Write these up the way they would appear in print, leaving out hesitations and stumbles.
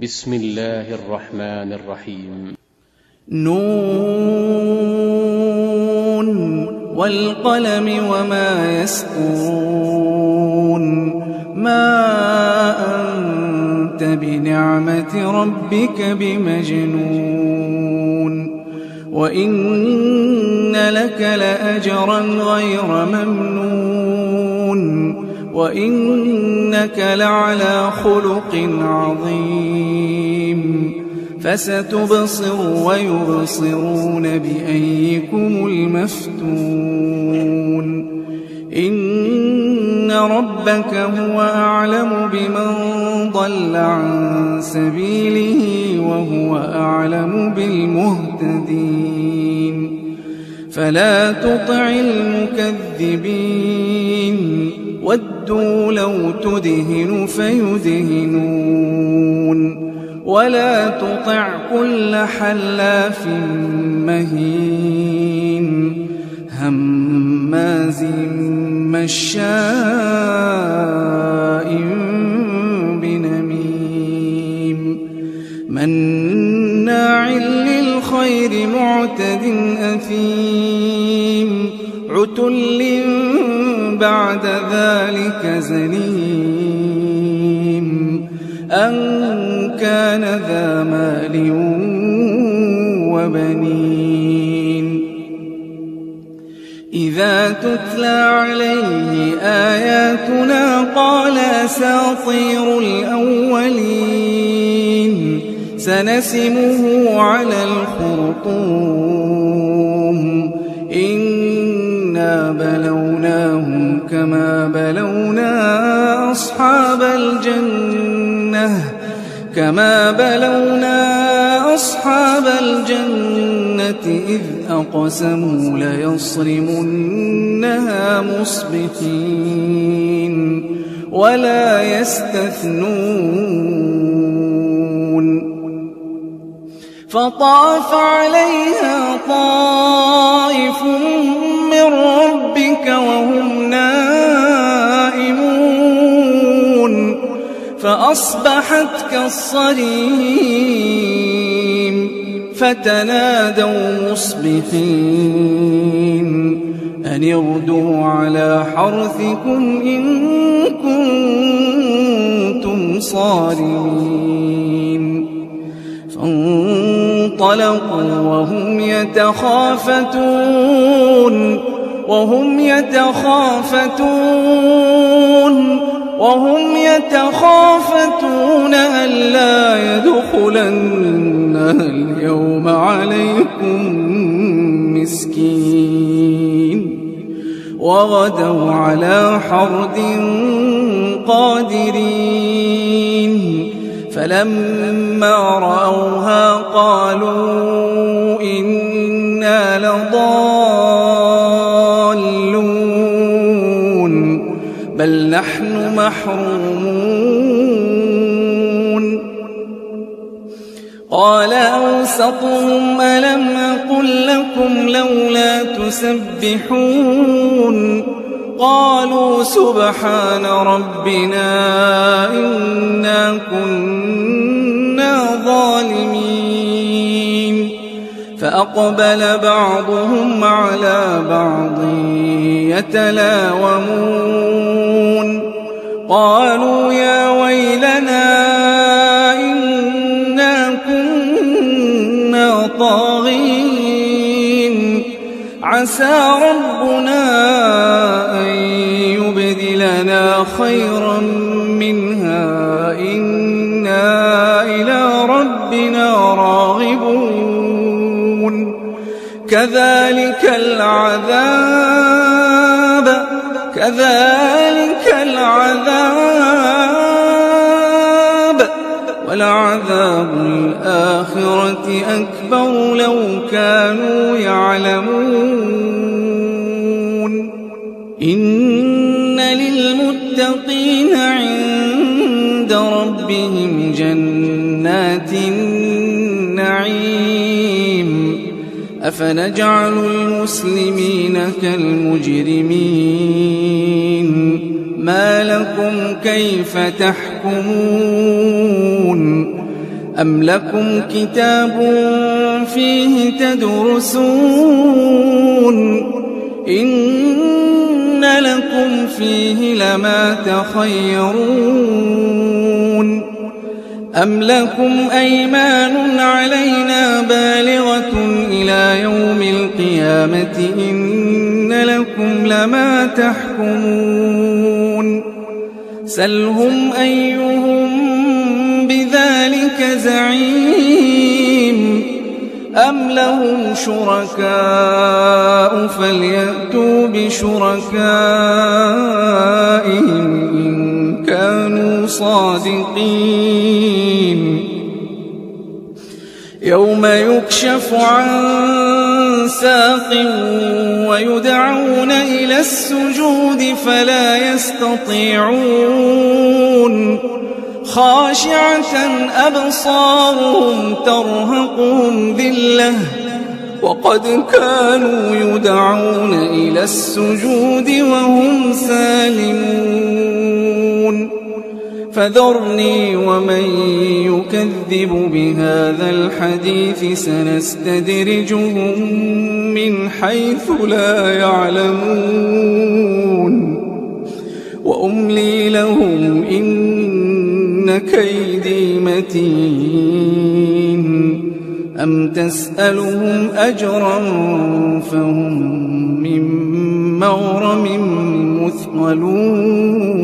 بسم الله الرحمن الرحيم. نون والقلم وما يسطرون ما أنت بنعمة ربك بمجنون وإن لك لأجرا غير ممنون وإنك لعلى خلق عظيم فستبصر ويبصرون بأيكم المفتون إن ربك هو أعلم بمن ضل عن سبيله وهو أعلم بالمهتدين فلا تطع المكذبين ودوا لو تدهن فيدهنون ولا تطع كل حلاف مهين هماز مشاء بنميم مناع للخير معتد أثيم عتل بعد ذلك زنيم أن كان ذا مال وبنين إذا تتلى عليه آياتنا قال أساطير الأولين سنسمه على الخرطوم إنا بلوناهم كما بلونا أصحاب الجنة إذ أقسموا ليصرمنها مصبحين ولا يستثنون فطاف عليها طائف من ربك وهم نائمون فأصبحت كالصريم فتنادوا مصبحين أن اغدوا على حرثكم إن كنتم صارمين فانطلقوا وهم يتخافتون ألا يدخلنها اليوم عليكم مسكين وغدوا على حرد قادرين فلما رأوها قالوا إنا لضالون بل نحن محرومون قال أوسطهم ألم أقل لكم لولا تسبحون قالوا سبحان ربنا إنا كنا ظالمين فأقبل بعضهم على بعض يتلاومون قالوا يا ويلنا إنا كنا طاغين عسى ربنا أن يبدلنا خيرا منها إنا إلى ربنا راغبون كذلك العذاب ولعذاب الآخرة أكبر لو كانوا يعلمون إن للمتقين عند ربهم جنات النعيم أفنجعل المسلمين كالمجرمين ما لكم كيف تحكمون أم لكم كتاب فيه تدرسون إن لكم فيه لما تخيرون أم لكم أيمان علينا بالغة إلى يوم القيامة إن لكم لما تحكمون سلهم أيهم بذلك زعيم أم لهم شركاء فليأتوا بشركائهم إن كانوا صادقين يوم يكشف عن ساق ويدعون إلى السجود فلا يستطيعون خاشعة أبصارهم ترهقهم ذلة وقد كانوا يدعون إلى السجود وهم سالمون فذرني ومن يكذب بهذا الحديث سنستدرجهم من حيث لا يعلمون وأملي لهم إن كيدي متين أم تسألهم أجرا فهم من مغرم مثقلون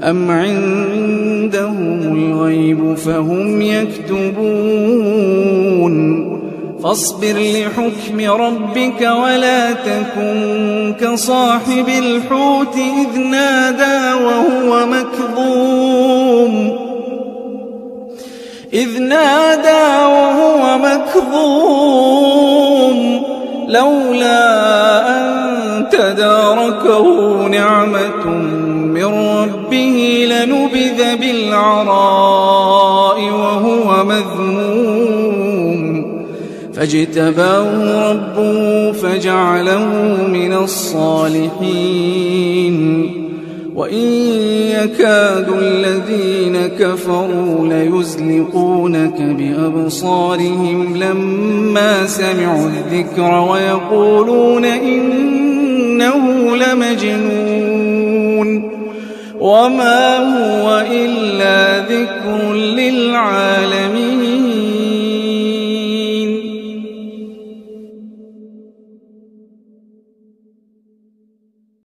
أم عندهم الغيب فهم يكتبون فاصبر لحكم ربك ولا تكن كصاحب الحوت إذ نادى وهو مكظوم لولا أن تداركه نعمة من ربه لنبذ بالعراء وهو مذموم فاجتباه ربه فجعله من الصالحين وإن يكاد الذين كفروا ليزلقونك بأبصارهم لما سمعوا الذكر ويقولون إنه لمجنون وما هو إلا ذكر للعالمين